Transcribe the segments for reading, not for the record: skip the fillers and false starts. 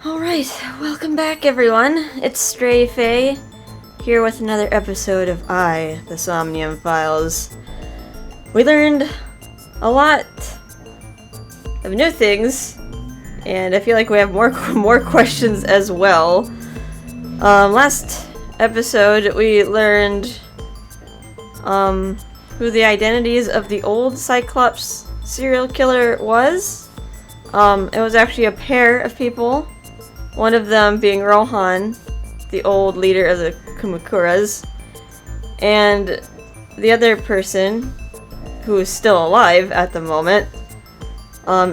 Alright, welcome back everyone. It's Stray Faye, here with another episode of the Somnium Files. We learned a lot of new things, and I feel like we have more questions as well. Last episode we learned who the identities of the old Cyclops serial killer was. It was actually a pair of people. One of them being Rohan, the old leader of the Kumukuras, and the other person, who is still alive at the moment,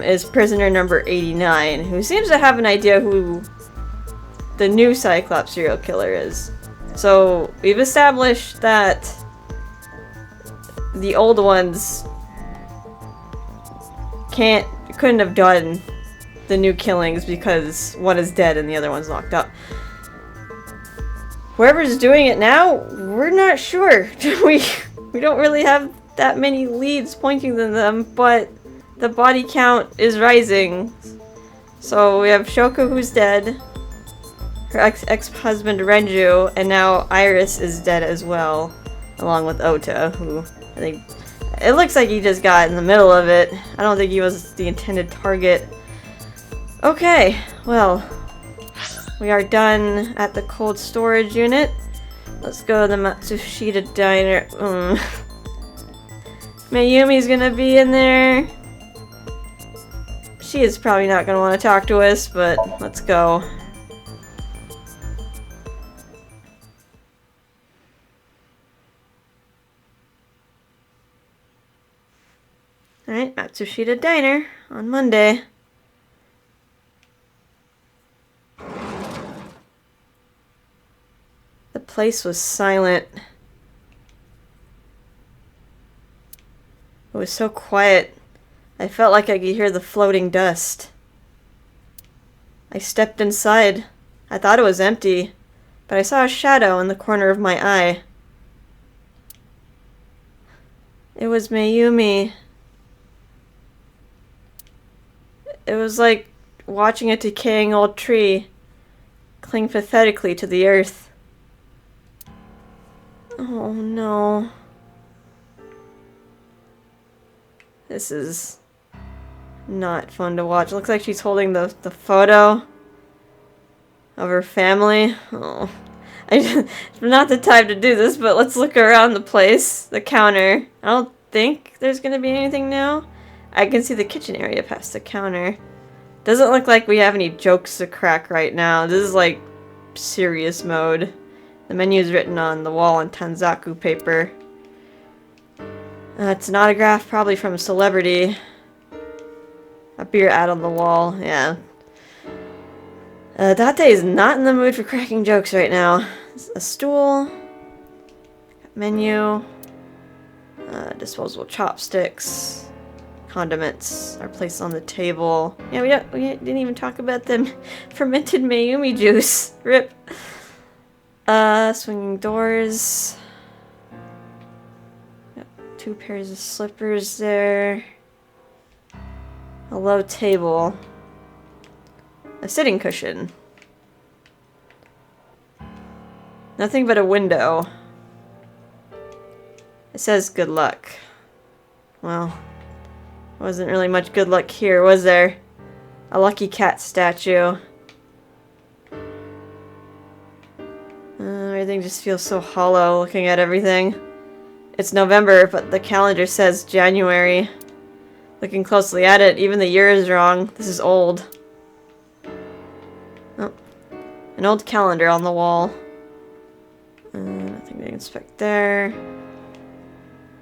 is prisoner number 89, who seems to have an idea who the new Cyclops serial killer is. So we've established that the old ones couldn't have done the new killings because one is dead and the other one's locked up. Whoever's doing it now, we're not sure. we don't really have that many leads pointing to them, but the body count is rising. So we have Shoko, who's dead, her ex-husband Renju, and now Iris is dead as well, along with Ota, who I think it looks like he just got in the middle of it. I don't think he was the intended target. Okay, well, we are done at the cold storage unit. Let's go to the Matsushita diner. Mayumi's gonna be in there. She is probably not gonna want to talk to us, but let's go. Alright, Matsushita Diner on Monday. The place was silent. It was so quiet. I felt like I could hear the floating dust. I stepped inside. I thought it was empty, but I saw a shadow in the corner of my eye. It was Mayumi. It was like watching a decaying old tree cling pathetically to the earth. Oh no. This is not fun to watch. Looks like she's holding the photo of her family. Oh. It's not the time to do this, but let's look around the place. The counter. I don't think there's gonna be anything new. I can see the kitchen area past the counter. Doesn't look like we have any jokes to crack right now. This is like serious mode. The menu is written on the wall in Tanzaku paper. It's an autograph, probably from a celebrity. A beer ad on the wall, yeah. Date is not in the mood for cracking jokes right now. A stool. Menu. Disposable chopsticks. Condiments are placed on the table. Yeah, we didn't even talk about the fermented Mayumi juice. Rip. Swinging doors. Got 2 pairs of slippers there. A low table. A sitting cushion. Nothing but a window. It says good luck. Well, wasn't really much good luck here, was there? A lucky cat statue. Everything just feels so hollow looking at everything. It's November, but the calendar says January. Looking closely at it, even the year is wrong. This is old. Oh, an old calendar on the wall. Nothing to inspect there.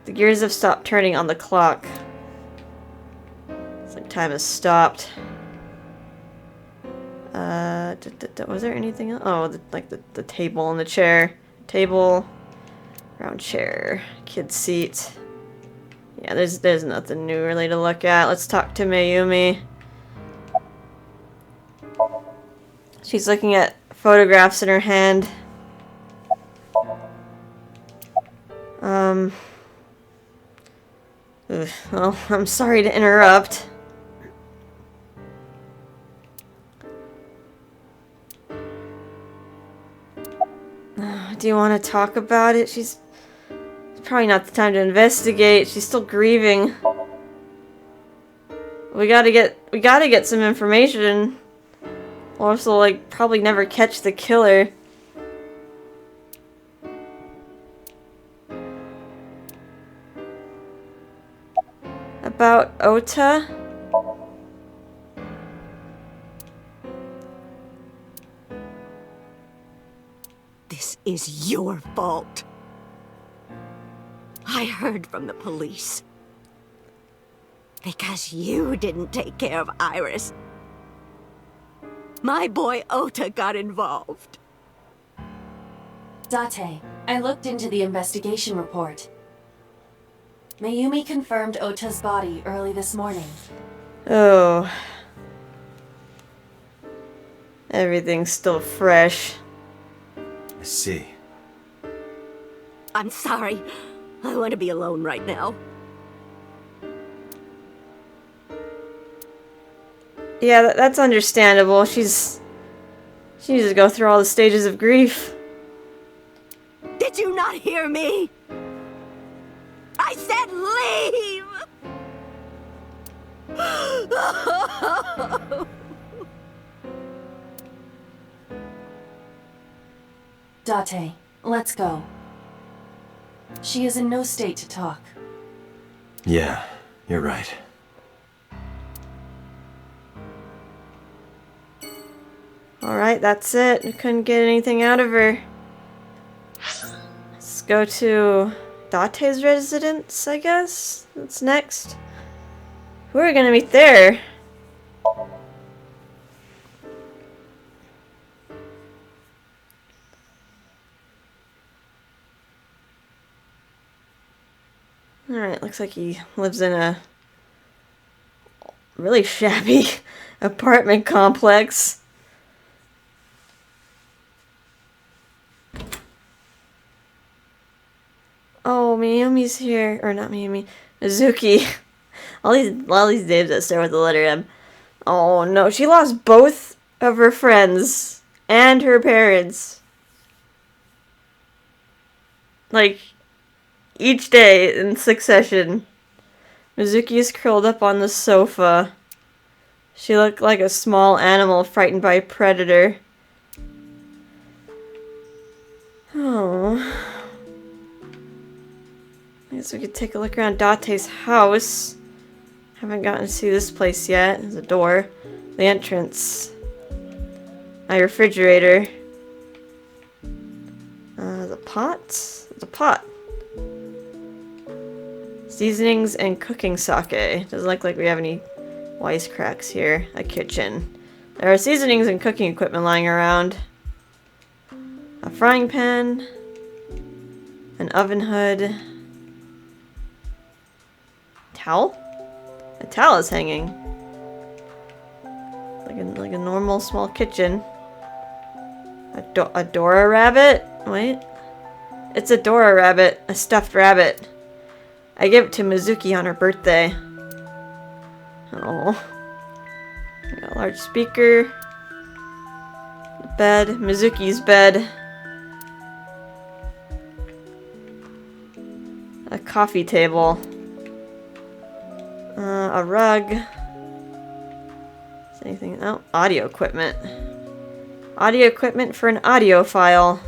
The gears have stopped turning on the clock. It's like time has stopped. Was there anything else? Oh, the table and the chair. Table, round chair, kid's seat. Yeah, there's nothing new really to look at. Let's talk to Mayumi. She's looking at photographs in her hand. Well, I'm sorry to interrupt. Do you want to talk about it? It's probably not the time to investigate. She's still grieving. We gotta get some information. We'll also, like, probably never catch the killer. About Ota? This is your fault. I heard from the police. Because you didn't take care of Iris. My boy Ota got involved. Date, I looked into the investigation report. Mayumi confirmed Ota's body early this morning. Oh. Everything's still fresh. I see. I'm sorry. I want to be alone right now. Yeah, that's understandable. She needs to go through all the stages of grief. Did you not hear me? I said leave! Date, let's go. She is in no state to talk. Yeah, you're right. Alright, that's it. We couldn't get anything out of her. Let's go to Date's residence, I guess? That's next. Who are we gonna meet there? Alright, looks like he lives in a really shabby apartment complex. Oh, Mayumi's here. Or not Mayumi. Mizuki. all these names that start with the letter M. Oh no, she lost both of her friends and her parents. Like, each day in succession. Mizuki is curled up on the sofa. She looked like a small animal frightened by a predator. Oh. I guess we could take a look around Date's house. Haven't gotten to see this place yet. There's a door. The entrance. My refrigerator. The pot? There's a pot. Seasonings and cooking sake. Doesn't look like we have any wisecracks here. A kitchen. There are seasonings and cooking equipment lying around. A frying pan. An oven hood. Towel? A towel is hanging. Like a normal small kitchen. A Dora rabbit? Wait. It's a Dora rabbit. A stuffed rabbit. I gave it to Mizuki on her birthday. Oh. We got a large speaker. Bed. Mizuki's bed. A coffee table. A rug. Is anything? Oh, audio equipment. Audio equipment for an audiophile.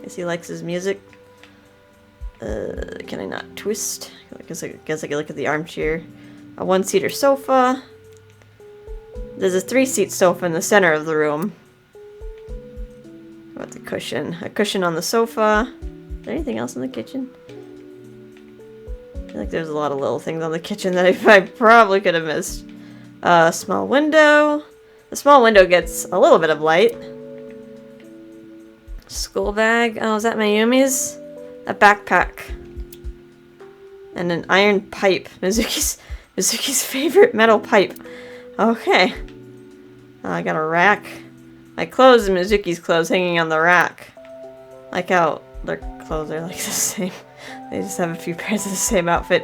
Guess he likes his music. Can I not twist? I guess I can look at the armchair. A one-seater sofa. There's a three-seat sofa in the center of the room. What about the cushion? A cushion on the sofa. Is there anything else in the kitchen? I feel like there's a lot of little things on the kitchen that I probably could have missed. A small window. The small window gets a little bit of light. School bag. Oh, is that Mayumi's? A backpack. And an iron pipe. Mizuki's favorite metal pipe. Okay. I got a rack. My clothes and Mizuki's clothes hanging on the rack. Like how their clothes are like the same. They just have a few pairs of the same outfit.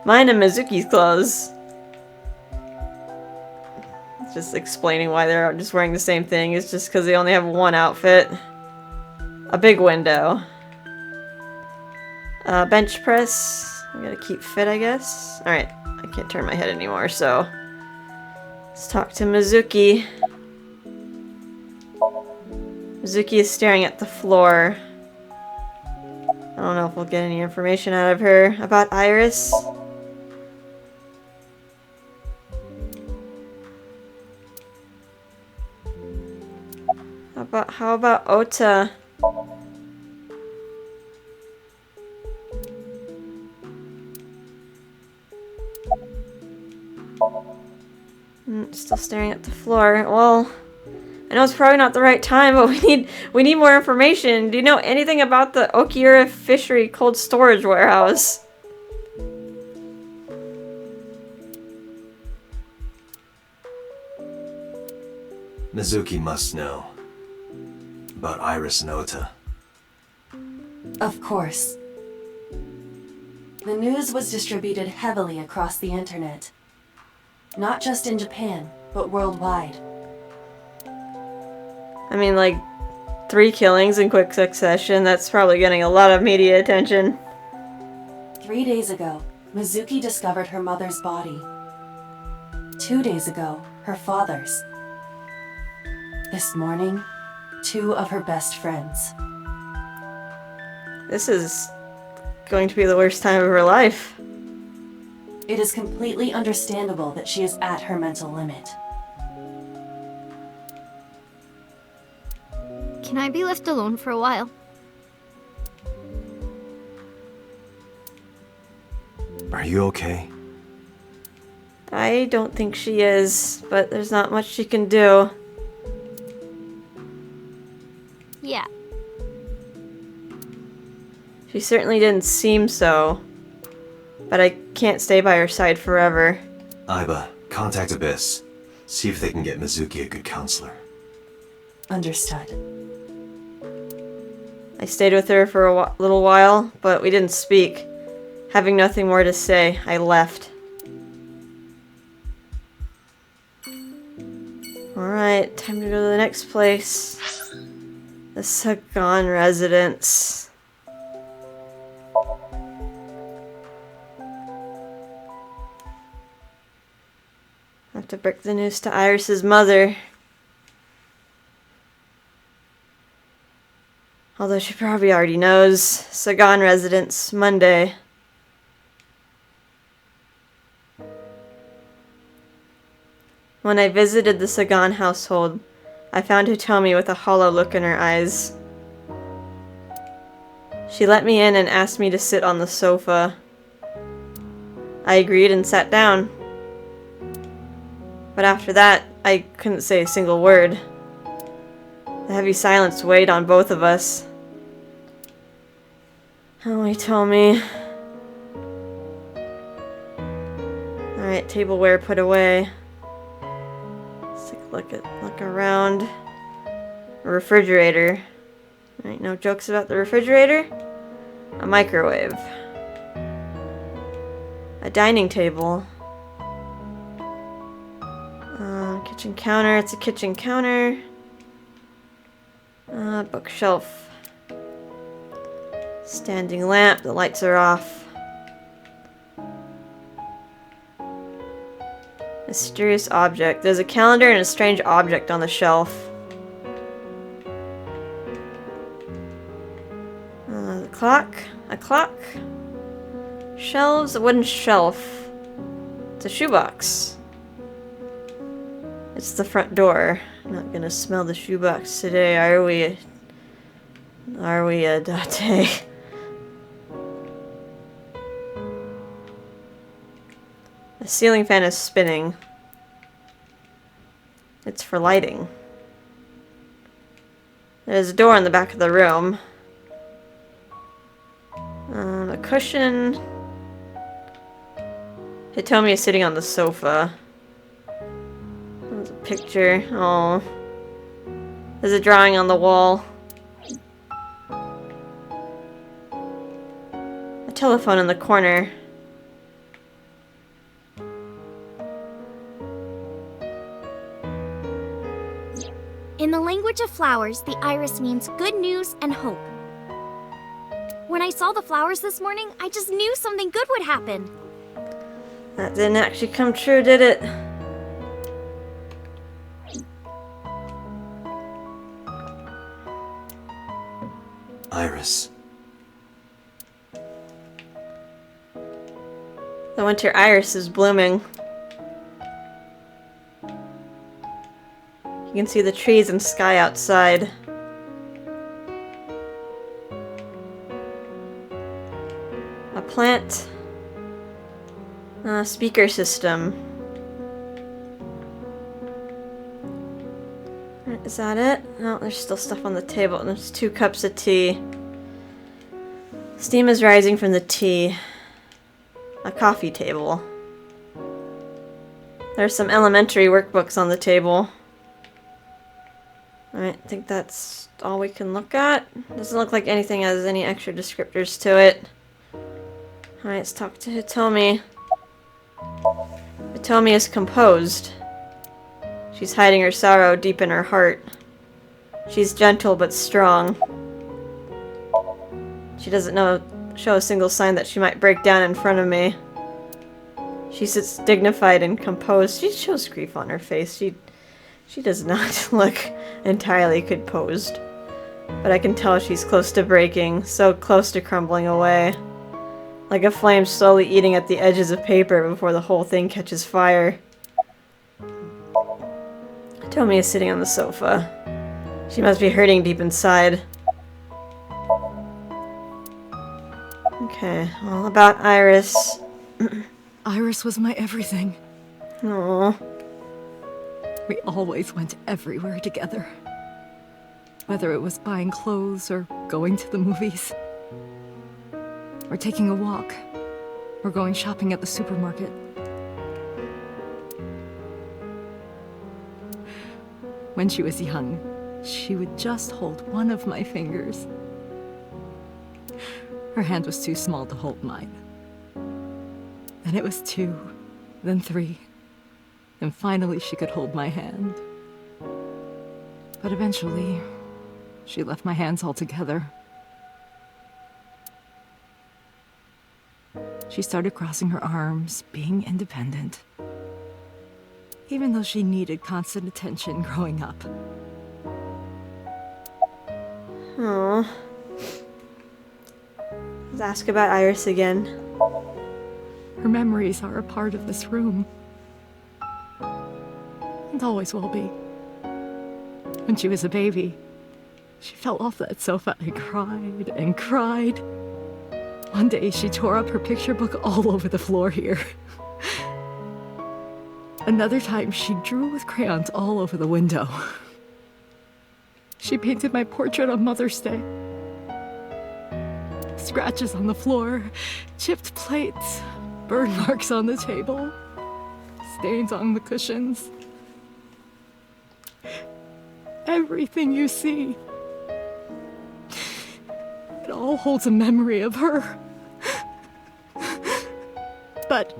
Mine and Mizuki's clothes. Just explaining why they're just wearing the same thing. It's just because they only have one outfit. A big window. Bench press. I gotta keep fit, I guess. Alright, I can't turn my head anymore, so... Let's talk to Mizuki. Mizuki is staring at the floor. I don't know if we'll get any information out of her about Iris. How about Ota? Still staring at the floor. Well, I know it's probably not the right time, but we need more information. Do you know anything about the Okiura Fishery Cold Storage Warehouse? Mizuki must know. About Iris and Ota. Of course. The news was distributed heavily across the internet. Not just in Japan, but worldwide. I mean, like, 3 killings in quick succession. That's probably getting a lot of media attention. 3 days ago, Mizuki discovered her mother's body. 2 days ago, her father's. This morning, 2 of her best friends. This is going to be the worst time of her life. It is completely understandable that she is at her mental limit. Can I be left alone for a while? Are you okay? I don't think she is, but there's not much she can do. Yeah. She certainly didn't seem so. But I can't stay by her side forever. Aiba, contact Abyss. See if they can get Mizuki a good counselor. Understood. I stayed with her for a little while, but we didn't speak. Having nothing more to say, I left. Alright, time to go to the next place. The Sagan residence. I have to break the news to Iris's mother. Although she probably already knows. Sagan residence, Monday. When I visited the Sagan household, I found Hitomi with a hollow look in her eyes. She let me in and asked me to sit on the sofa. I agreed and sat down. But after that, I couldn't say a single word. The heavy silence weighed on both of us. Oh, Hitomi. Alright, tableware put away. Let's take a look around. A refrigerator. Alright, no jokes about the refrigerator. A microwave. A dining table. Kitchen counter. It's a kitchen counter. Bookshelf. Standing lamp. The lights are off. Mysterious object. There's a calendar and a strange object on the shelf. The clock. A clock. Shelves. A wooden shelf. It's a shoebox. It's the front door. I'm not gonna smell the shoebox today, are we? Are we, Date? The ceiling fan is spinning. It's for lighting. There's a door in the back of the room. A cushion. Hitomi is sitting on the sofa. There's a picture. Oh. There's a drawing on the wall. A telephone in the corner. In the language of flowers, the iris means good news and hope. When I saw the flowers this morning, I just knew something good would happen. That didn't actually come true, did it? Iris. The winter iris is blooming. You can see the trees and sky outside. A plant. A speaker system. Is that it? No, there's still stuff on the table. There's 2 cups of tea. Steam is rising from the tea. A coffee table. There's some elementary workbooks on the table. Alright, I think that's all we can look at. Doesn't look like anything has any extra descriptors to it. Alright, let's talk to Hitomi. Hitomi is composed. She's hiding her sorrow deep in her heart. She's gentle but strong. She doesn't show a single sign that she might break down in front of me. She sits dignified and composed. She shows grief on her face. She does not look entirely composed. But I can tell she's close to breaking, so close to crumbling away. Like a flame slowly eating at the edges of paper before the whole thing catches fire. Tomi is sitting on the sofa. She must be hurting deep inside. Okay, all about Iris. Iris was my everything. Aww. We always went everywhere together. Whether it was buying clothes or going to the movies. Or taking a walk. Or going shopping at the supermarket. When she was young, she would just hold one of my fingers. Her hand was too small to hold mine. Then it was 2, then 3, and finally she could hold my hand. But eventually, she left my hands altogether. She started crossing her arms, being independent. Even though she needed constant attention growing up. Aww. Let's ask about Iris again. Her memories are a part of this room. And always will be. When she was a baby, she fell off that sofa and cried and cried. One day she tore up her picture book all over the floor here. Another time she drew with crayons all over the window. She painted my portrait on Mother's Day. Scratches on the floor, chipped plates, burn marks on the table, stains on the cushions. Everything you see. It all holds a memory of her. But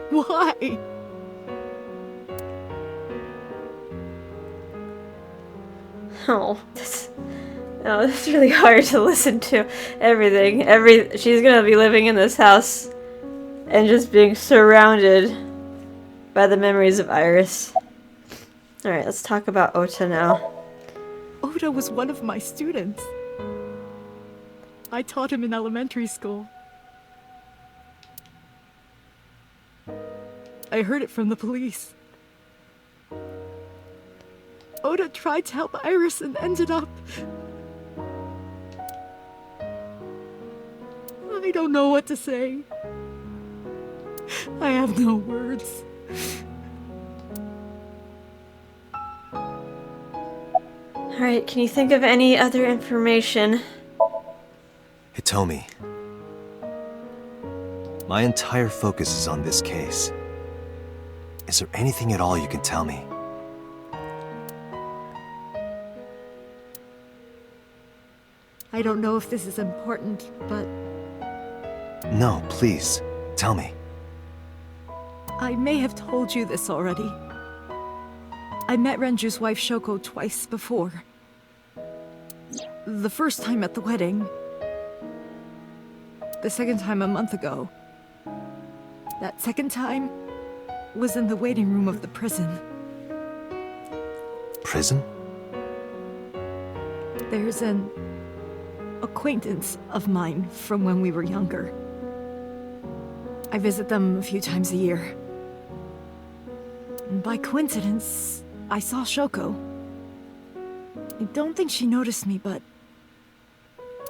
why? Oh, that's really hard to listen to. She's gonna be living in this house and just being surrounded by the memories of Iris. Alright, let's talk about Ota now. Oda was one of my students. I taught him in elementary school. I heard it from the police. Oda tried to help Iris and ended up... I don't know what to say. I have no words. Alright, can you think of any other information? Hitomi. My entire focus is on this case. Is there anything at all you can tell me? I don't know if this is important, but No, please, tell me. I may have told you this already. I met Renju's wife Shoko twice before. The first time at the wedding. The second time a month ago. That second time was in the waiting room of the prison. Prison? There's an acquaintance of mine from when we were younger. I visit them a few times a year. And by coincidence, I saw Shoko. I don't think she noticed me, but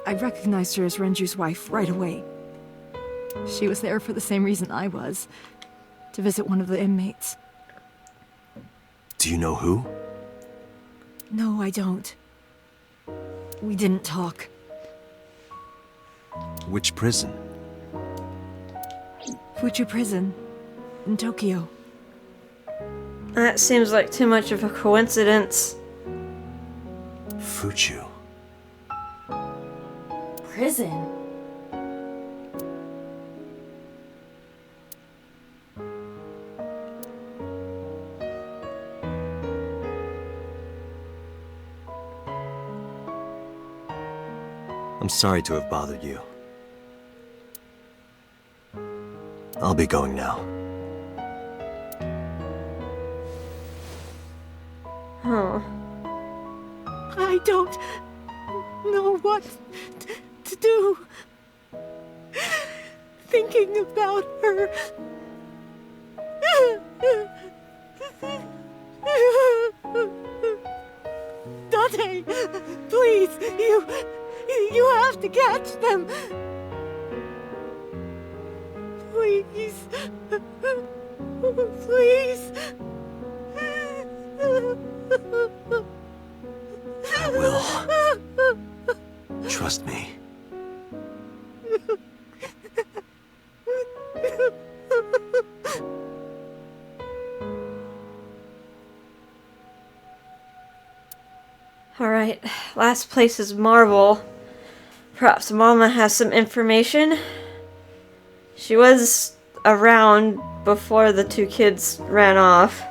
I recognized her as Renju's wife right away. She was there for the same reason I was, to visit one of the inmates. Do you know who? No, I don't. We didn't talk. Which prison? Fuchu Prison, in Tokyo. That seems like too much of a coincidence. Fuchu. Prison? I'm sorry to have bothered you. I'll be going now. Huh. I don't know what to do. Thinking about her. Date, please, you have to catch them. Please. Please. I will. Trust me. Alright, last place is Marble. Perhaps Mama has some information. She was around before the two kids ran off.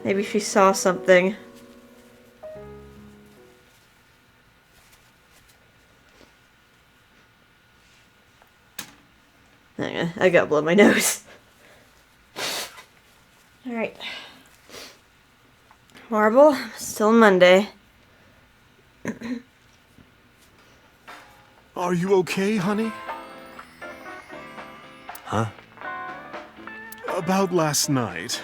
Maybe she saw something. Hang on, I gotta blow my nose. Alright. Marble, still Monday. Are you okay, honey? Huh? About last night.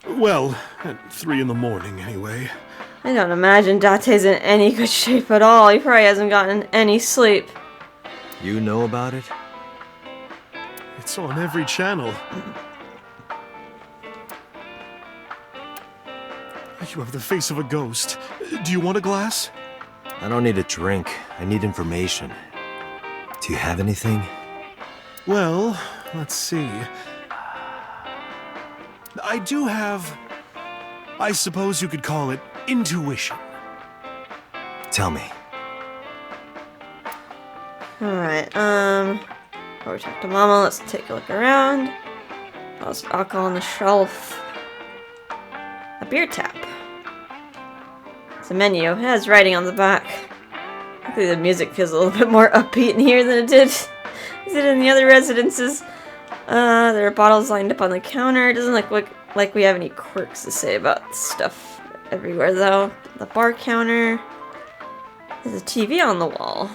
Well, at 3 in the morning, anyway. I don't imagine Date's in any good shape at all. He probably hasn't gotten any sleep. You know about it? It's on every channel. You have the face of a ghost. Do you want a glass? I don't need a drink. I need information. Do you have anything? Well, let's see. I do have... I suppose you could call it intuition. Tell me. Alright, before we talk to Mama, let's take a look around. There's alcohol on the shelf. A beer tap. It's a menu. It has writing on the back. Luckily the music feels a little bit more upbeat in here than it did in the other residences. There are bottles lined up on the counter. It doesn't look like we have any quirks to say about stuff everywhere though. The bar counter. There's a TV on the wall.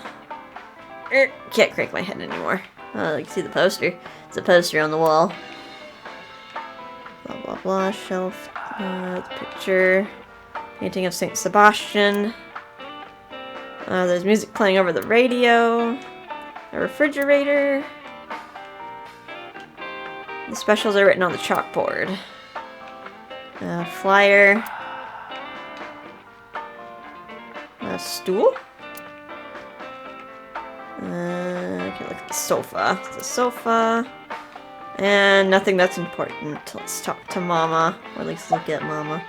Can't crank my head anymore. Oh, you can see the poster. It's a poster on the wall. Blah blah blah. Shelf. The picture. Painting of Saint Sebastian. There's music playing over the radio. A refrigerator. The specials are written on the chalkboard. A flyer. A stool. Okay, look at the sofa. It's a sofa. And nothing that's important. Let's talk to Mama. Or at least look at Mama.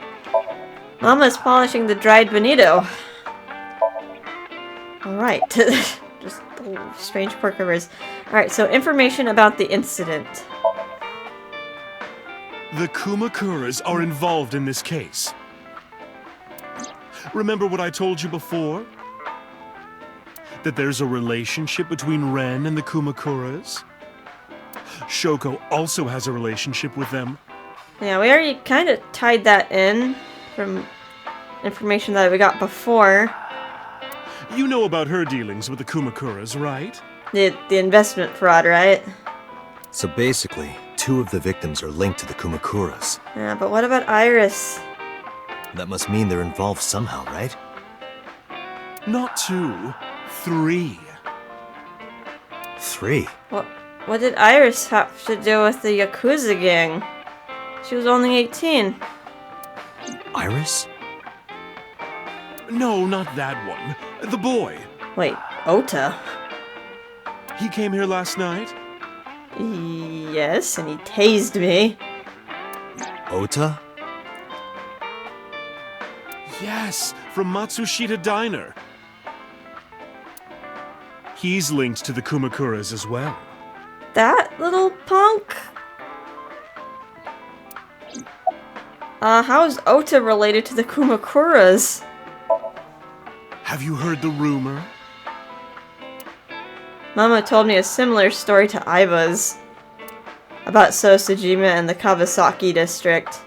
Mama is polishing the dried bonito. Alright. Just strange quirk of hers. Alright, so information about the incident. The Kumakuras are involved in this case. Remember what I told you before? That there's a relationship between Ren and the Kumakuras? Shoko also has a relationship with them. Yeah, we already kind of tied that in from information that we got before. You know about her dealings with the Kumakuras, right? The investment fraud, right? So basically, 2 of the victims are linked to the Kumakuras. Yeah, but what about Iris? That must mean they're involved somehow, right? Not 2, 3. 3? What did Iris have to do with the Yakuza gang? She was only 18. Iris? No, not that one. The boy. Wait, Ota? He came here last night? Yes, and he tased me. Ota? Yes, from Matsushita Diner. He's linked to the Kumakuras as well. That little punk? How is Ota related to the Kumakuras? Have you heard the rumor? Mama told me a similar story to Aiba's about Sosajima and the Kawasaki district.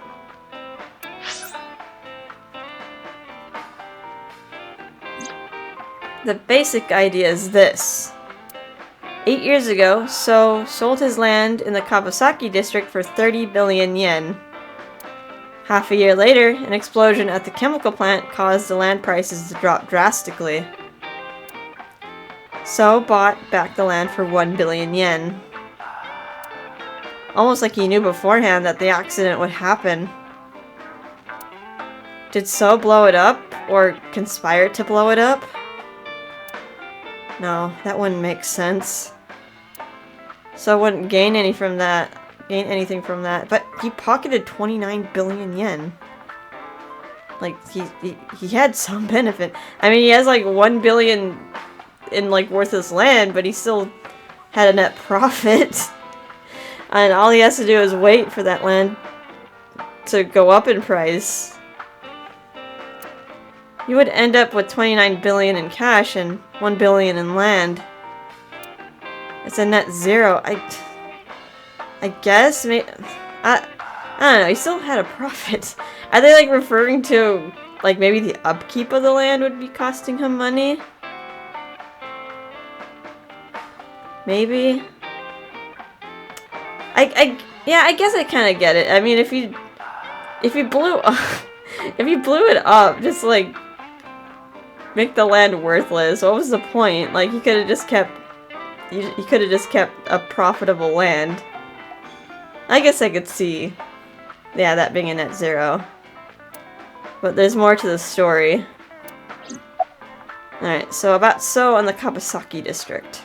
The basic idea is this. 8 years ago, So sold his land in the Kawasaki district for 30 billion yen. Half a year later, an explosion at the chemical plant caused the land prices to drop drastically. So bought back the land for 1 billion yen. Almost like he knew beforehand that the accident would happen. Did So blow it up, or conspire to blow it up? No, that wouldn't make sense. So wouldn't gain anything from that, but he pocketed 29 billion yen. Like, he had some benefit. I mean, he has like 1 billion in like worthless land, but he still had a net profit. And all he has to do is wait for that land to go up in price. You would end up with 29 billion in cash and 1 billion in land. It's a net zero. I guess I don't know, he still had a profit. Are they like referring to like maybe the upkeep of the land would be costing him money? Maybe. Yeah, I guess I kind of get it. I mean, if you blew it up, just like make the land worthless, what was the point? Like, he could have just kept a profitable land. I guess I could see, yeah, that being a net zero. But there's more to the story. Alright, so about So and the Kawasaki district.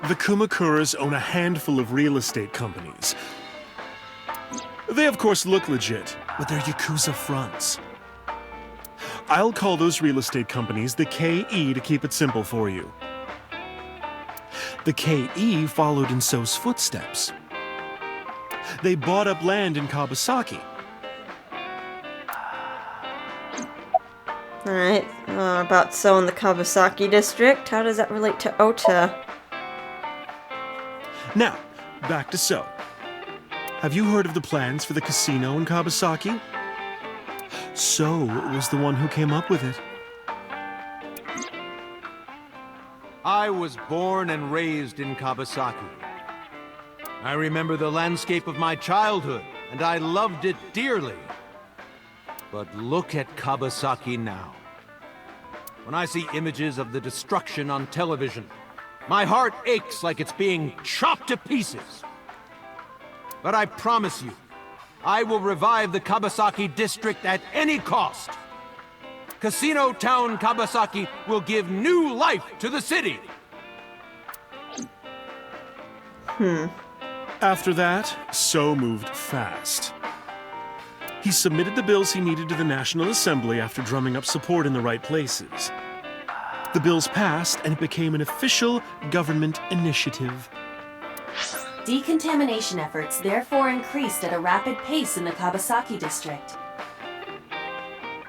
The Kumakuras own a handful of real estate companies. They of course look legit, but they're Yakuza fronts. I'll call those real estate companies the KE to keep it simple for you. The KE followed in So's footsteps. They bought up land in Kawasaki. Alright, about So in the Kawasaki district, how does that relate to Ota? Now, back to So. Have you heard of the plans for the casino in Kawasaki? So was the one who came up with it. I was born and raised in Kawasaki. I remember the landscape of my childhood, and I loved it dearly. But look at Kawasaki now. When I see images of the destruction on television, my heart aches like it's being chopped to pieces. But I promise you, I will revive the Kawasaki district at any cost. Casino Town Kawasaki will give new life to the city. After that, So moved fast. He submitted the bills he needed to the National Assembly after drumming up support in the right places. The bills passed, and it became an official government initiative. Decontamination efforts therefore increased at a rapid pace in the Kabasaki district.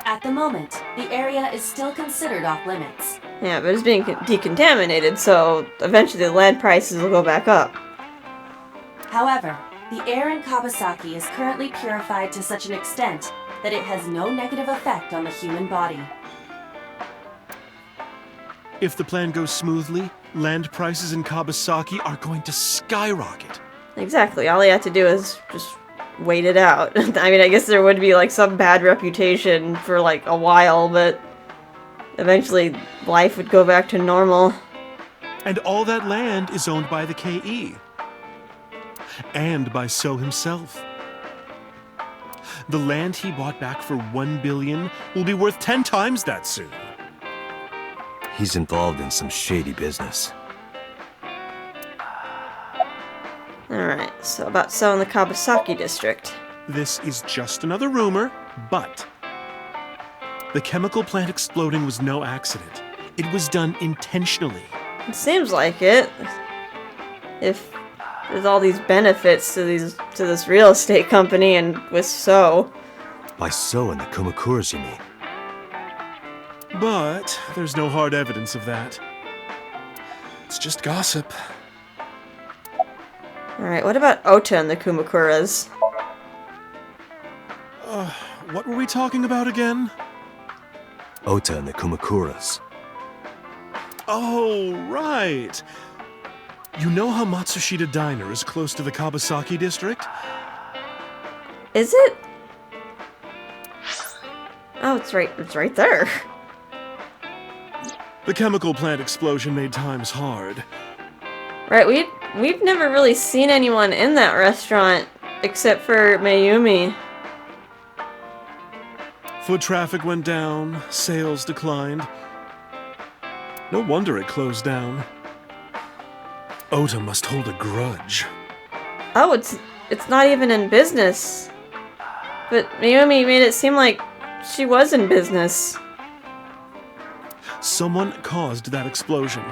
At the moment, the area is still considered off-limits. Yeah, but it's being decontaminated, so eventually the land prices will go back up. However, the air in Kabasaki is currently purified to such an extent that it has no negative effect on the human body. If the plan goes smoothly, land prices in Kabasaki are going to skyrocket. Exactly, all you have to do is just wait it out. I mean, I guess there would be like some bad reputation for like a while, but eventually life would go back to normal. And all that land is owned by the KE. And by So himself. The land he bought back for 1 billion will be worth 10 times that soon. He's involved in some shady business. Alright, so about selling the Kabasaki district. This is just another rumor, but the chemical plant exploding was no accident. It was done intentionally. It seems like it. If there's all these benefits to this real estate company and with So. By So and the Kumakuras, you mean? But there's no hard evidence of that. It's just gossip. Alright, what about Ota and the Kumakuras? What were we talking about again? Ota and the Kumakuras. Oh, right. You know how Matsushita Diner is close to the Kabasaki district? Is it? Oh, it's right there. The chemical plant explosion made times hard. Right, we've never really seen anyone in that restaurant except for Mayumi. Foot traffic went down, sales declined. No wonder it closed down. Ota must hold a grudge. Oh, it's not even in business. But Mayumi made it seem like she was in business. Someone caused that explosion.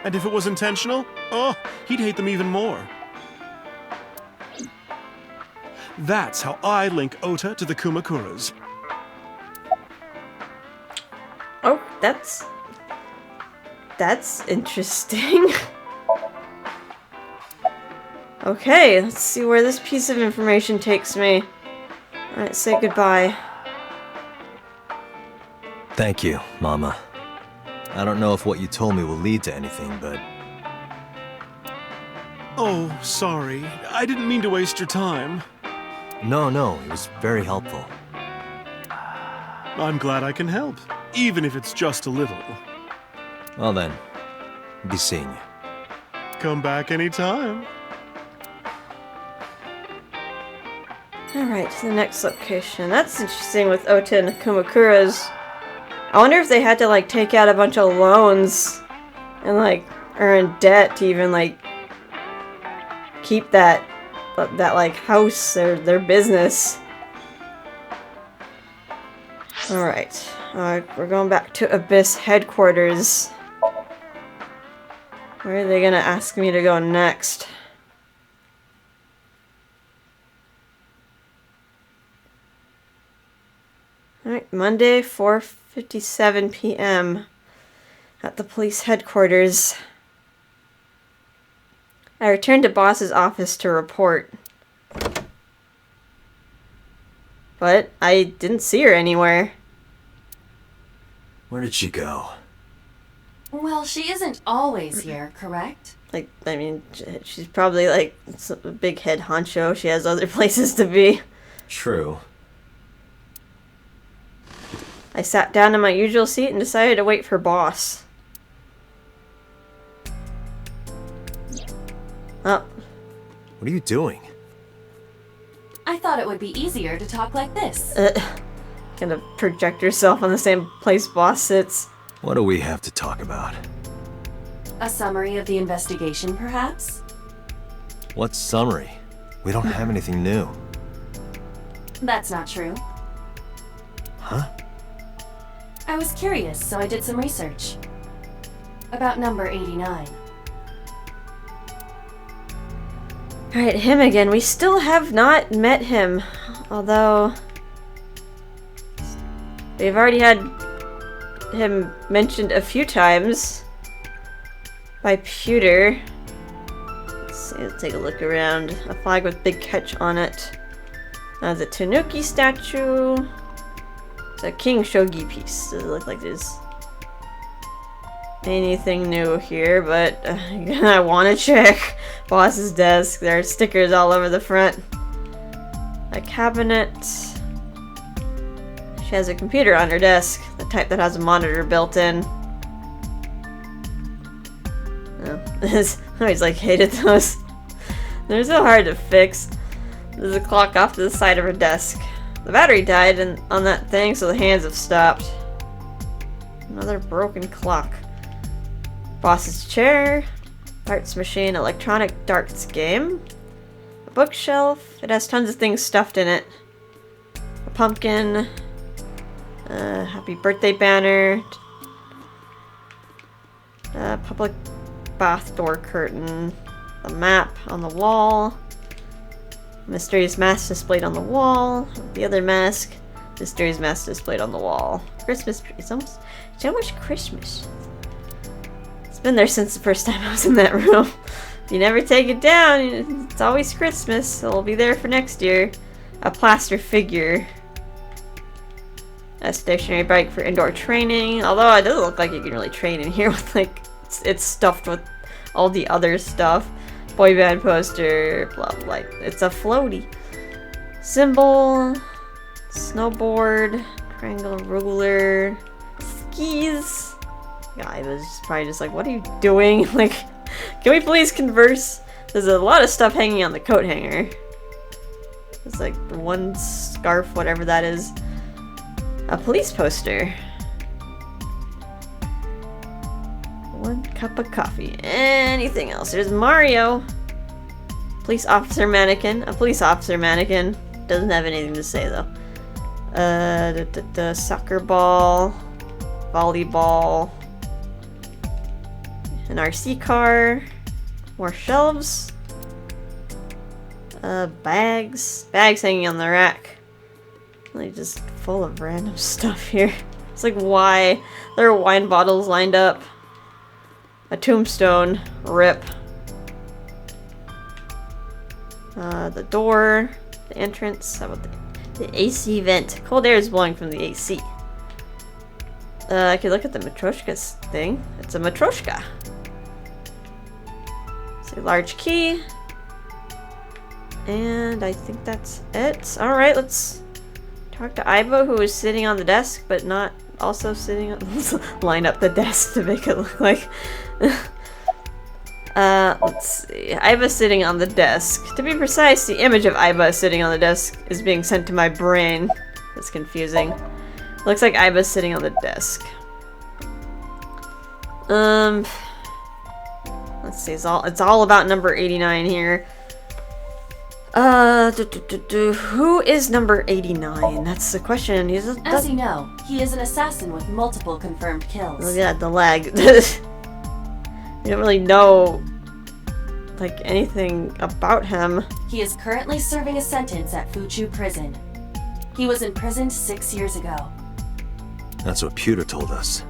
And if it was intentional, oh, he'd hate them even more. That's how I link Ota to the Kumakuras. Oh, that's interesting. Okay, let's see where this piece of information takes me. Alright, say goodbye. Thank you, Mama. I don't know if what you told me will lead to anything, but... Oh, sorry. I didn't mean to waste your time. No, it was very helpful. I'm glad I can help, even if it's just a little. Well then, be seeing you. Come back anytime. Alright, to the next location. That's interesting with Ota and Kumakuras. I wonder if they had to, like, take out a bunch of loans and, like, earn debt to even, like, keep that like, house or their business. Alright, we're going back to Abyss headquarters. Where are they gonna ask me to go next? Alright, Monday, 4:57 p.m. at the police headquarters. I returned to boss's office to report. But I didn't see her anywhere. Where did she go? Well, she isn't always here, correct? Like, I mean, she's probably like a big head honcho. She has other places to be. True. I sat down in my usual seat and decided to wait for boss. Oh. What are you doing? I thought it would be easier to talk like this. Gonna project yourself on the same place boss sits. What do we have to talk about? A summary of the investigation, perhaps? What summary? We don't have anything new. That's not true. Huh? I was curious, so I did some research. About number 89. Alright, him again. We still have not met him. Although... we've already had him mentioned a few times by Pewter. Let's see, let's take a look around. A flag with big catch on it. The Tanuki statue. It's a King Shogi piece. Does it look like there's anything new here? But I want to check. Boss's desk. There are stickers all over the front. A cabinet. She has a computer on her desk. The type that has a monitor built in. Oh, I always like hated those. They're so hard to fix. There's a clock off to the side of her desk. The battery died on that thing, so the hands have stopped. Another broken clock. Boss's chair. Darts machine. Electronic darts game. A bookshelf. It has tons of things stuffed in it. A pumpkin. Happy birthday banner. Public bath door curtain. A map on the wall. Mysterious mask displayed on the wall. The other mask. Mysterious mask displayed on the wall. Christmas tree. It's almost Christmas. It's been there since the first time I was in that room. If you never take it down, it's always Christmas. So it'll be there for next year. A plaster figure. A stationary bike for indoor training. Although it doesn't look like you can really train in here with like it's stuffed with all the other stuff. Boy band poster, blah blah. It's a floaty. Symbol, snowboard, triangle ruler, skis. Yeah, I was probably just like, what are you doing? Like, can we please converse? There's a lot of stuff hanging on the coat hanger. It's like one scarf, whatever that is. A police poster. One cup of coffee. Anything else? There's Mario. Police officer mannequin. A police officer mannequin. Doesn't have anything to say though. The soccer ball. Volleyball. An RC car. More shelves. Bags. Bags hanging on the rack. Like just full of random stuff here. It's like why? There are wine bottles lined up. A tombstone. Rip. The door. The entrance. How about the AC vent? Cold air is blowing from the AC. I could look at the Matryoshka's thing. It's a Matryoshka. It's a large key. And I think that's it. Alright, let's talk to Aiba, who is sitting on the desk, but not also sitting on... line up the desk to make it look like... let's see. Aiba sitting on the desk. To be precise, the image of Aiba sitting on the desk is being sent to my brain. That's confusing. Looks like Aiba's sitting on the desk. Let's see. It's all about number 89 here. Who is number 89? That's the question. As you know, he is an assassin with multiple confirmed kills. Look at the lag. You don't really know, like, anything about him. He is currently serving a sentence at Fuchu Prison. He was imprisoned 6 years ago. That's what Pewter told us.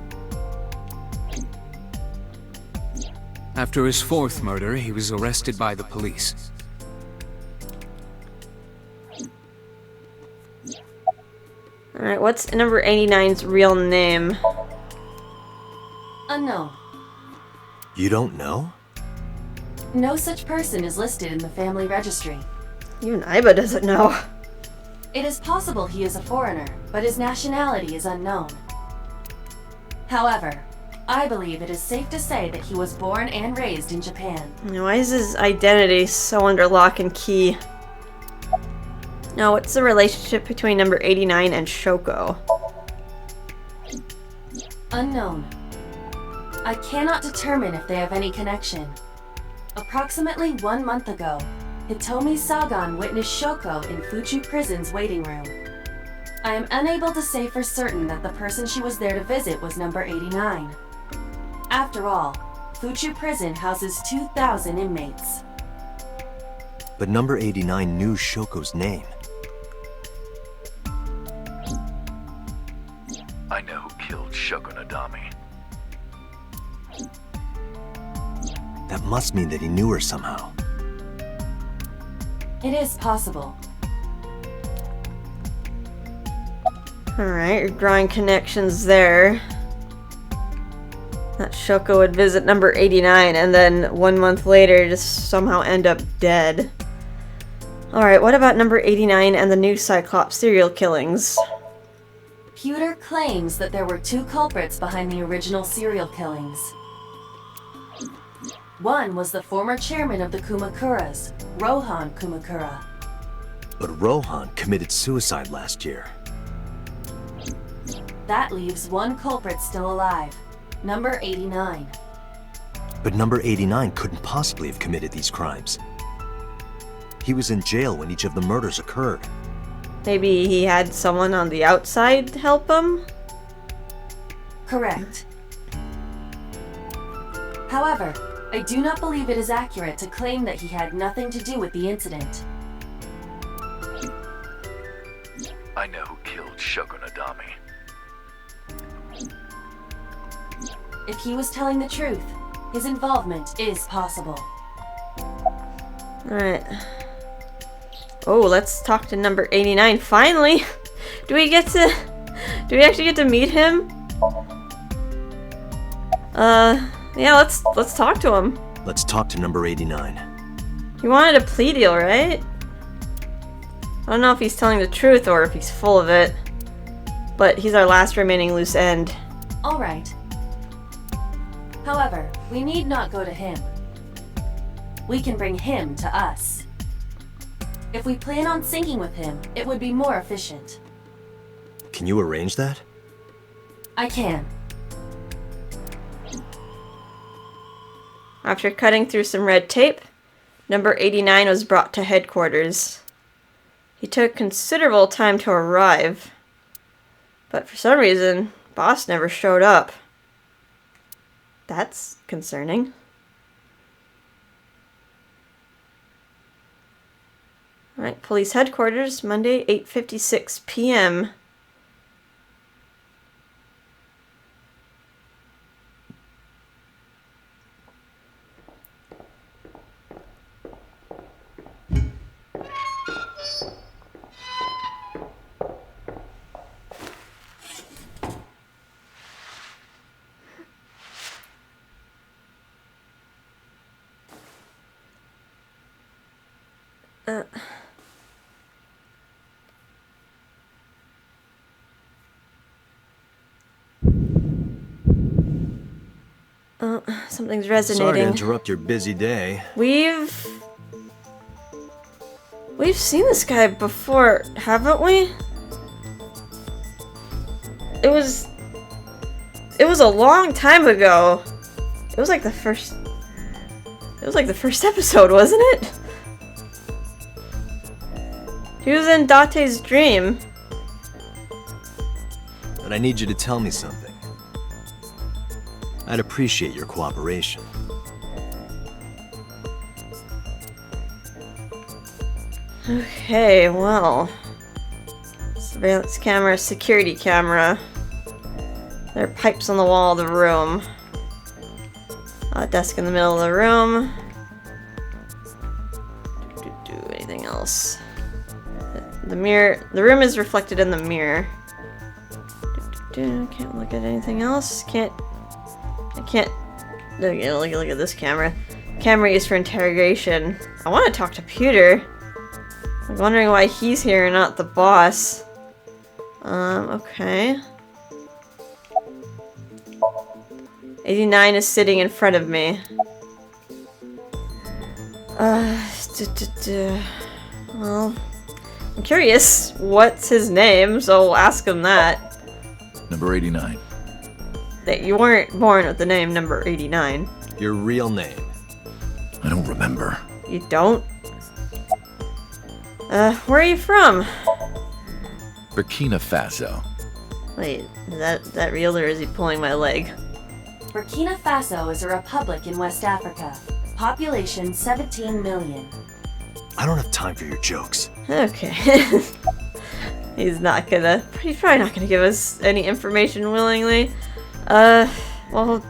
After his fourth murder, he was arrested by the police. Alright, what's number 89's real name? Unknown. You don't know? No such person is listed in the family registry. Even Aiba doesn't know. It is possible he is a foreigner, but his nationality is unknown. However, I believe it is safe to say that he was born and raised in Japan. Why is his identity so under lock and key? Now, what's the relationship between number 89 and Shoko? Unknown. I cannot determine if they have any connection. Approximately 1 month ago, Hitomi Sagan witnessed Shoko in Fuchu Prison's waiting room. I am unable to say for certain that the person she was there to visit was number 89. After all, Fuchu Prison houses 2,000 inmates. But number 89 knew Shoko's name. I know who killed Shoko Nadami. That must mean that he knew her somehow. It is possible. Alright, you're drawing connections there. That Shoko would visit number 89 and then 1 month later just somehow end up dead. Alright, what about number 89 and the new Cyclops serial killings? Pewter claims that there were 2 culprits behind the original serial killings. One was the former chairman of the Kumakuras, Rohan Kumakura. But Rohan committed suicide last year. That leaves 1 culprit still alive, number 89. But number 89 couldn't possibly have committed these crimes. He was in jail when each of the murders occurred. Maybe he had someone on the outside help him? Correct. However, I do not believe it is accurate to claim that he had nothing to do with the incident. I know who killed Shoko Nadami. If he was telling the truth, his involvement is possible. Alright. Oh, let's talk to number 89. Finally! Do we actually get to meet him? Yeah, let's talk to him. Let's talk to number 89. He wanted a plea deal, right? I don't know if he's telling the truth or if he's full of it. But he's our last remaining loose end. Alright. However, we need not go to him. We can bring him to us. If we plan on syncing with him, it would be more efficient. Can you arrange that? I can. After cutting through some red tape, number 89 was brought to headquarters. He took considerable time to arrive, but for some reason, boss never showed up. That's concerning. Alright, police headquarters, Monday, 8:56 p.m. Something's resonating. Sorry to interrupt your busy day. We've seen this guy before, haven't we? It was a long time ago. It was like the first episode, wasn't it? He was in Date's dream. But I need you to tell me something. I'd appreciate your cooperation. Okay, well. Surveillance camera, security camera. There are pipes on the wall of the room. A desk in the middle of the room. Anything else? The mirror. The room is reflected in the mirror. Can't look at anything else. I can't. Look at this camera. Camera used for interrogation. I want to talk to Pewter. I'm wondering why he's here and not the boss. Okay. 89 is sitting in front of me. Well, I'm curious what's his name, so we'll ask him that. Number 89. That you weren't born with the name number 89. Your real name. I don't remember. You don't? Where are you from? Burkina Faso. Wait, is that real or is he pulling my leg? Burkina Faso is a republic in West Africa. Population 17 million. I don't have time for your jokes. Okay. He's probably not gonna give us any information willingly. Well,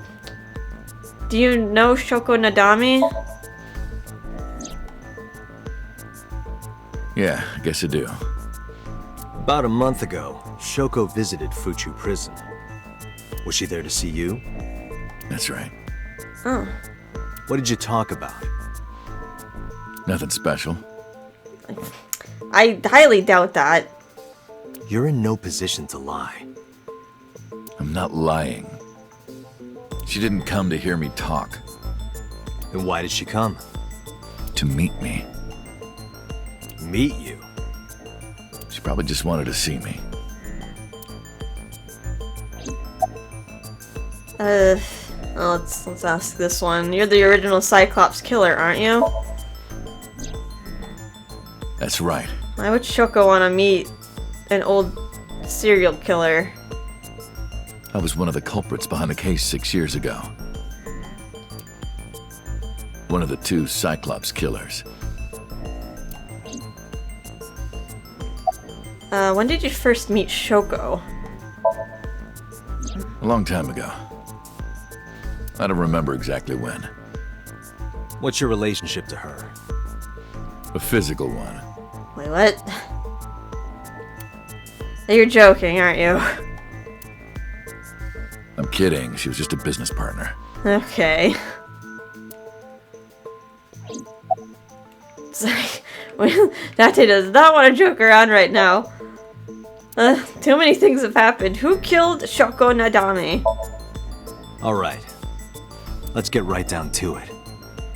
do you know Shoko Nadami? Yeah, I guess I do. About a month ago, Shoko visited Fuchu Prison. Was she there to see you? That's right. Oh. What did you talk about? Nothing special. I highly doubt that. You're in no position to lie. I'm not lying. She didn't come to hear me talk. Then why did she come? To meet me. Meet you? She probably just wanted to see me. Well, let's ask this one. You're the original Cyclops killer, aren't you? That's right. Why would Shoko want to meet an old serial killer? I was one of the culprits behind the case 6 years ago. One of the 2 Cyclops killers. When did you first meet Shoko? A long time ago. I don't remember exactly when. What's your relationship to her? A physical one. Wait, what? You're joking, aren't you? I'm kidding. She was just a business partner. Okay. It's like, Date does not want to joke around right now. Too many things have happened. Who killed Shoko Nadami? Alright. Let's get right down to it.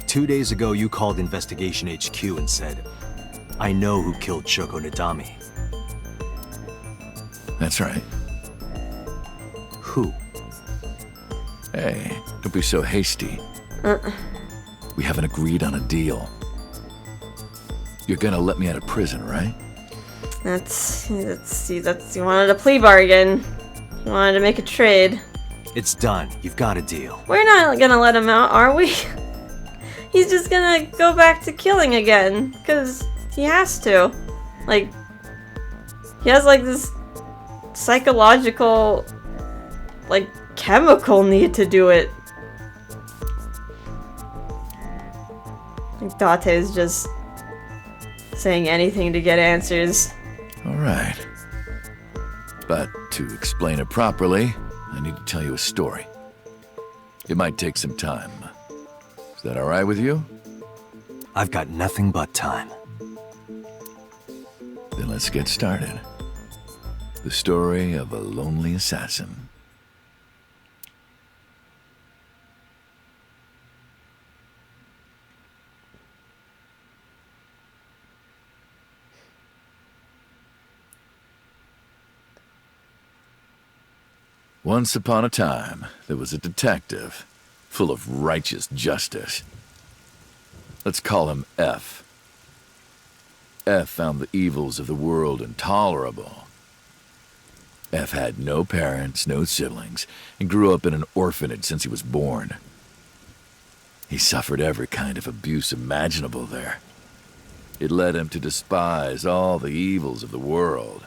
2 days ago, you called Investigation HQ and said, I know who killed Shoko Nadami. That's right. Who? Hey, don't be so hasty. We haven't agreed on a deal. You're gonna let me out of prison, right? That's you wanted a plea bargain. You wanted to make a trade. It's done. You've got a deal. We're not gonna let him out, are we? He's just gonna go back to killing again, because he has to. Like, he has like this psychological, like, chemical need to do it. Like, Date is just saying anything to get answers. Alright. But to explain it properly, I need to tell you a story. It might take some time. Is that alright with you? I've got nothing but time. Then let's get started. The story of a lonely assassin. Once upon a time, there was a detective, full of righteous justice. Let's call him F. F found the evils of the world intolerable. F had no parents, no siblings, and grew up in an orphanage since he was born. He suffered every kind of abuse imaginable there. It led him to despise all the evils of the world.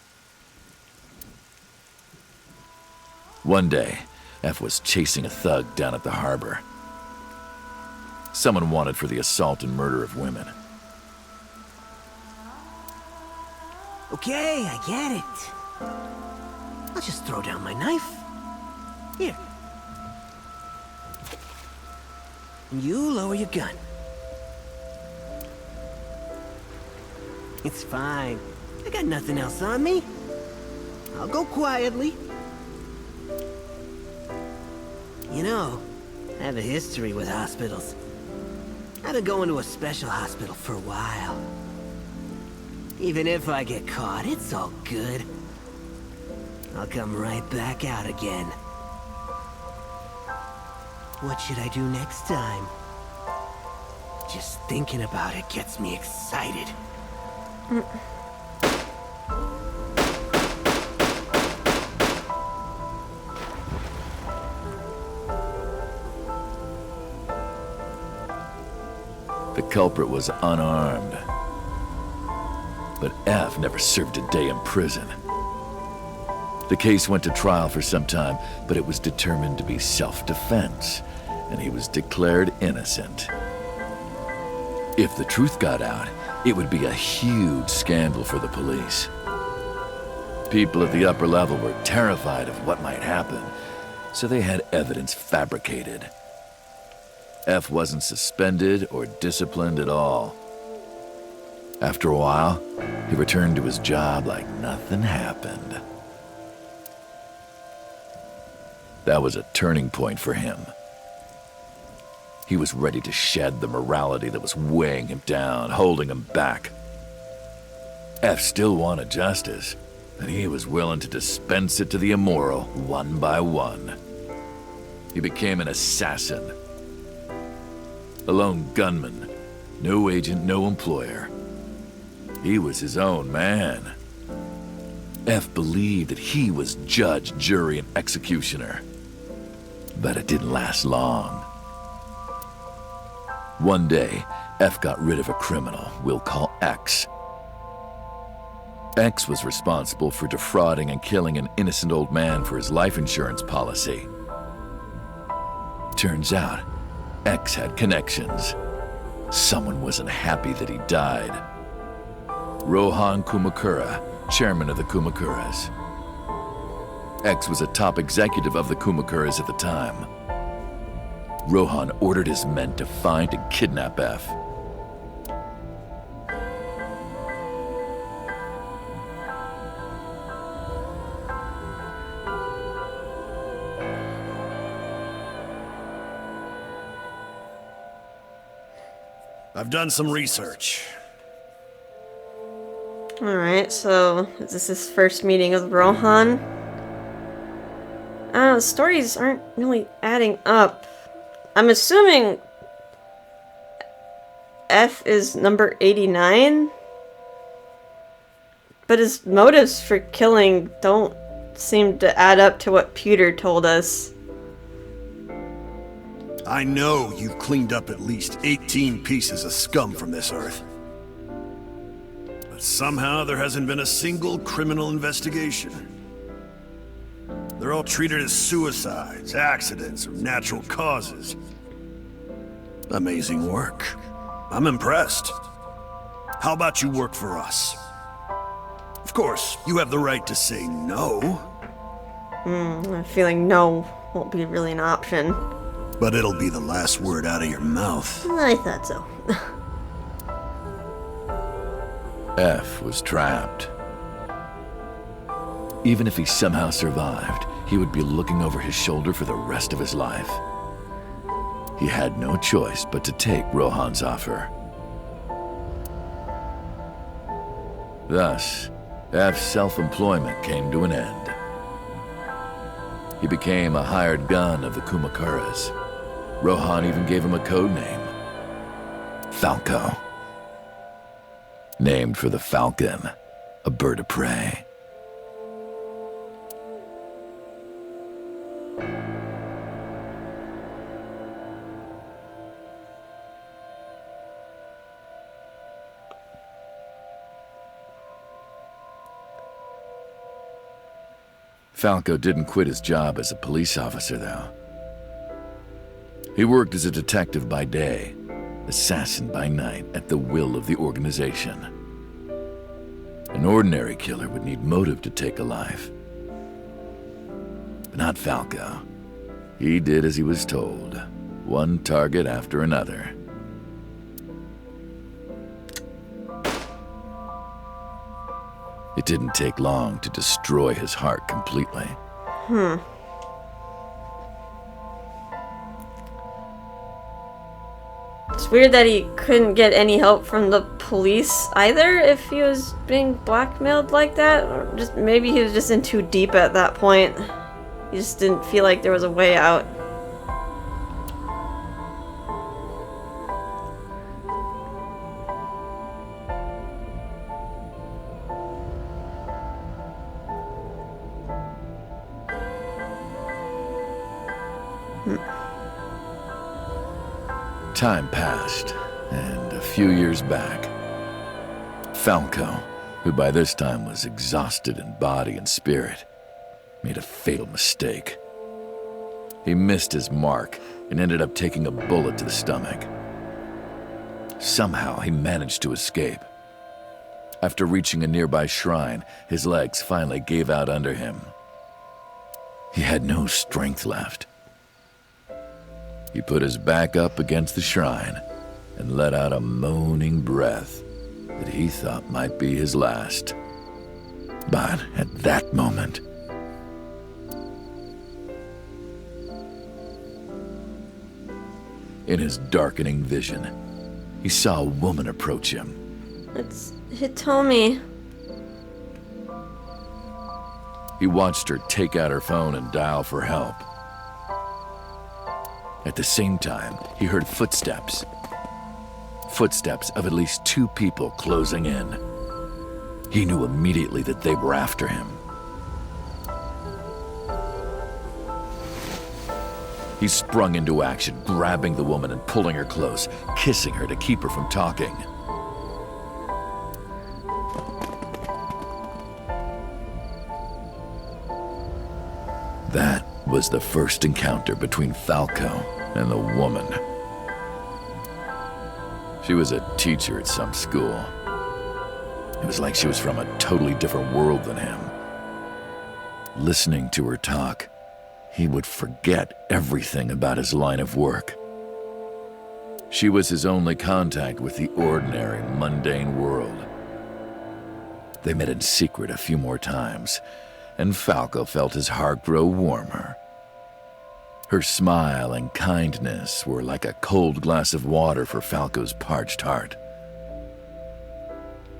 One day, F was chasing a thug down at the harbor. Someone wanted for the assault and murder of women. Okay, I get it. I'll just throw down my knife. Here. And you lower your gun. It's fine. I got nothing else on me. I'll go quietly. You know, I have a history with hospitals. I've been going to a special hospital for a while. Even if I get caught, it's all good. I'll come right back out again. What should I do next time? Just thinking about it gets me excited. The culprit was unarmed. but F never served a day in prison. The case went to trial for some time, but it was determined to be self-defense, and he was declared innocent. If the truth got out, it would be a huge scandal for the police. People at the upper level were terrified of what might happen, so they had evidence fabricated. F wasn't suspended or disciplined at all. After a while, he returned to his job like nothing happened. That was a turning point for him. He was ready to shed the morality that was weighing him down, holding him back. F still wanted justice, but he was willing to dispense it to the immoral one by one. He became an assassin. A lone gunman, no agent, no employer. He was his own man. F believed that he was judge, jury, and executioner. But it didn't last long. One day, F got rid of a criminal we'll call X. X was responsible for defrauding and killing an innocent old man for his life insurance policy. Turns out, X had connections. Someone wasn't happy that he died. Rohan Kumakura, chairman of the Kumakuras. X was a top executive of the Kumakuras at the time. Rohan ordered his men to find and kidnap F. I've done some research. Alright, so is this his first meeting with Rohan? The stories aren't really adding up. I'm assuming F is number 89? But his motives for killing don't seem to add up to what Peter told us. I know you've cleaned up at least 18 pieces of scum from this earth. But somehow there hasn't been a single criminal investigation. They're all treated as suicides, accidents, or natural causes. Amazing work. I'm impressed. How about you work for us? Of course, you have the right to say no. I'm feeling no won't be really an option. But it'll be the last word out of your mouth. I thought so. F was trapped. Even if he somehow survived, he would be looking over his shoulder for the rest of his life. He had no choice but to take Rohan's offer. Thus, F's self-employment came to an end. He became a hired gun of the Kumakuras. Rohan even gave him a code name. Falco. Named for the falcon, a bird of prey. Falco didn't quit his job as a police officer, though. He worked as a detective by day, assassin by night, at the will of the organization. An ordinary killer would need motive to take a life. But not Falco. He did as he was told, one target after another. It didn't take long to destroy his heart completely. It's weird that he couldn't get any help from the police either if he was being blackmailed like that. Or just maybe he was just in too deep at that point. He just didn't feel like there was a way out. Time passed, and a few years back, Falco, who by this time was exhausted in body and spirit, made a fatal mistake. He missed his mark and ended up taking a bullet to the stomach. Somehow, he managed to escape. After reaching a nearby shrine, his legs finally gave out under him. He had no strength left. He put his back up against the shrine and let out a moaning breath that he thought might be his last. But at that moment, in his darkening vision, he saw a woman approach him. It's Hitomi. He watched her take out her phone and dial for help. At the same time, he heard footsteps. Footsteps of at least 2 people closing in. He knew immediately that they were after him. He sprung into action, grabbing the woman and pulling her close, kissing her to keep her from talking. That was the first encounter between Falco and the woman. She was a teacher at some school. It was like she was from a totally different world than him. Listening to her talk, he would forget everything about his line of work. She was his only contact with the ordinary, mundane world. They met in secret a few more times, and Falco felt his heart grow warmer. Her smile and kindness were like a cold glass of water for Falco's parched heart.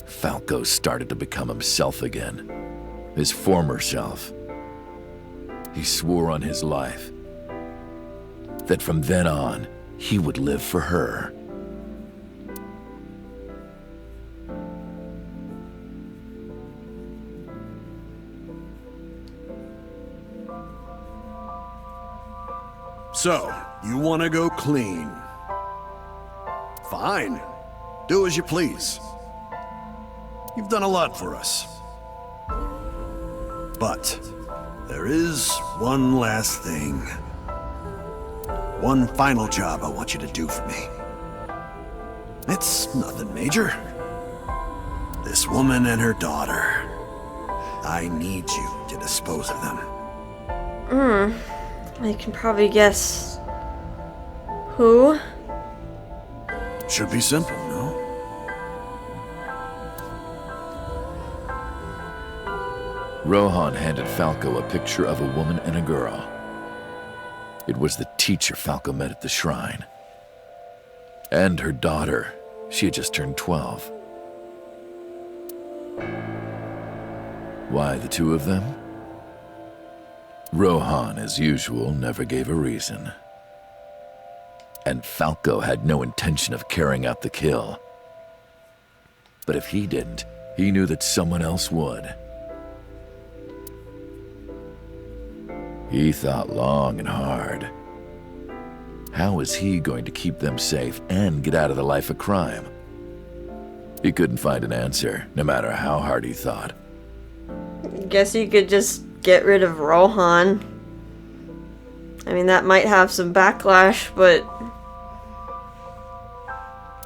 Falco started to become himself again, his former self. He swore on his life that from then on, he would live for her. So, you want to go clean? Fine. Do as you please. You've done a lot for us. But there is one last thing. One final job I want you to do for me. It's nothing major. This woman and her daughter. I need you to dispose of them. I can probably guess who? Should be simple, no? Rohan handed Falco a picture of a woman and a girl. It was the teacher Falco met at the shrine. And her daughter. She had just turned 12. Why the 2 of them? Rohan, as usual, never gave a reason. And Falco had no intention of carrying out the kill. But if he didn't, he knew that someone else would. He thought long and hard. How was he going to keep them safe and get out of the life of crime? He couldn't find an answer, no matter how hard he thought. Guess you could just get rid of Rohan. I mean, that might have some backlash, but...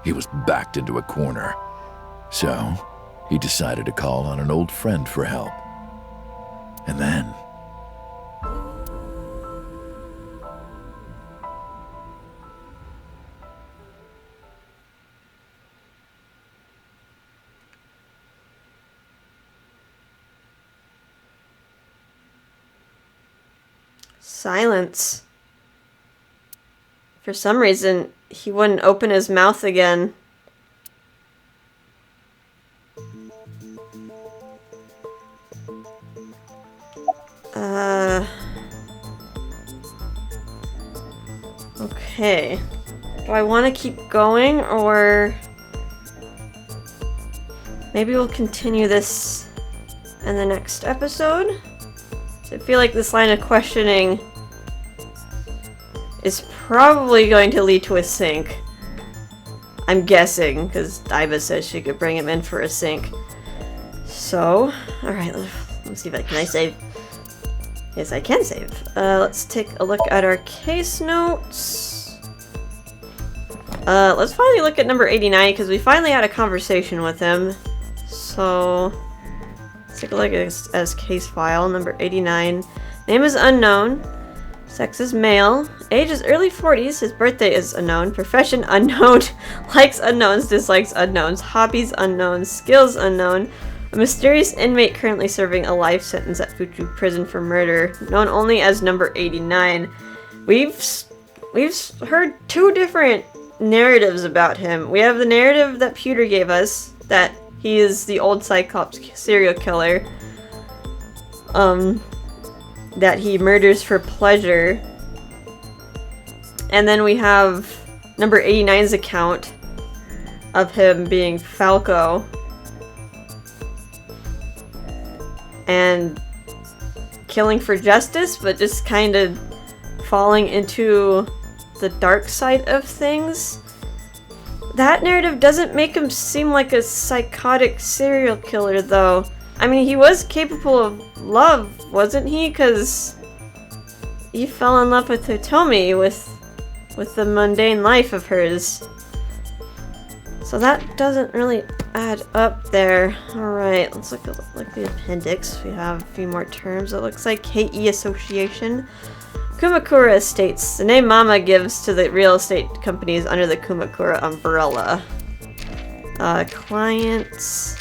He was backed into a corner. So, he decided to call on an old friend for help. And then... silence. For some reason, he wouldn't open his mouth again. Okay. Do I want to keep going, or... maybe we'll continue this in the next episode? I feel like this line of questioning is probably going to lead to a sync. I'm guessing, because Iva says she could bring him in for a sync. So, alright, let's see if can I save? Yes, I can save. Let's take a look at our case notes. Let's finally look at number 89, because we finally had a conversation with him. So, let's take a look at his case file, number 89. Name is unknown. Sex is male. Age is early 40s. His birthday is unknown. Profession unknown. Likes unknowns, dislikes unknowns. Hobbies unknown. Skills unknown. A mysterious inmate currently serving a life sentence at Fuchu prison for murder, known only as number 89. We've heard two different narratives about him. We have the narrative that Pewter gave us, that he is the old Cyclops serial killer. That he murders for pleasure. And then we have number 89's account of him being Falco. And killing for justice, but just kind of falling into the dark side of things. That narrative doesn't make him seem like a psychotic serial killer, though. I mean, he was capable of love, wasn't he? Because he fell in love with Hitomi with the mundane life of hers. So that doesn't really add up there. Alright, let's look at the appendix. We have a few more terms. It looks like KE Association. Kumakura Estates. The name Mama gives to the real estate companies under the Kumakura umbrella. Clients.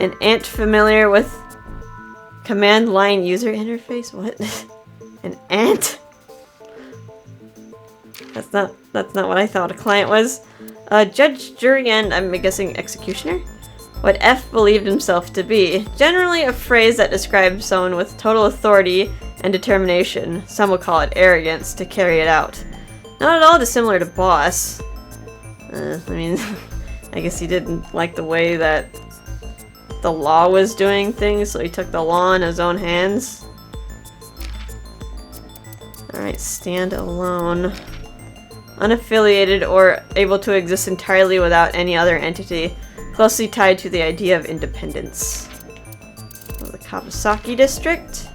An ant familiar with command line user interface? What? An ant? That's not what I thought a client was. Judge, jury, and I'm guessing executioner? What F believed himself to be. Generally a phrase that describes someone with total authority and determination. Some will call it arrogance to carry it out. Not at all dissimilar to boss. I mean, I guess he didn't like the way that the law was doing things, so he took the law in his own hands. Alright, stand alone. Unaffiliated or able to exist entirely without any other entity, closely tied to the idea of independence. The Kawasaki district.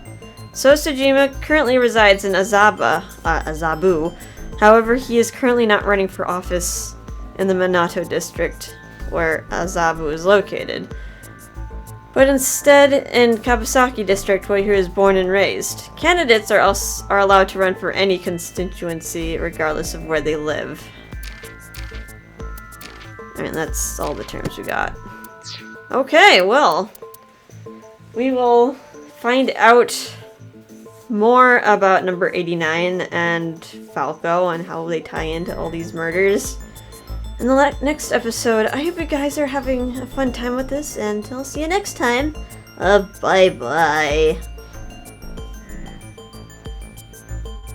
Sosajima currently resides in Azabu. However, he is currently not running for office in the Minato district, where Azabu is located, but instead in Kawasaki district, where he was born and raised. Candidates are allowed to run for any constituency, regardless of where they live. I mean, that's all the terms we got. Okay, well, we will find out more about number 89 and Falco and how they tie into all these murders in the next episode. I hope you guys are having a fun time with this, and I'll see you next time. Bye-bye.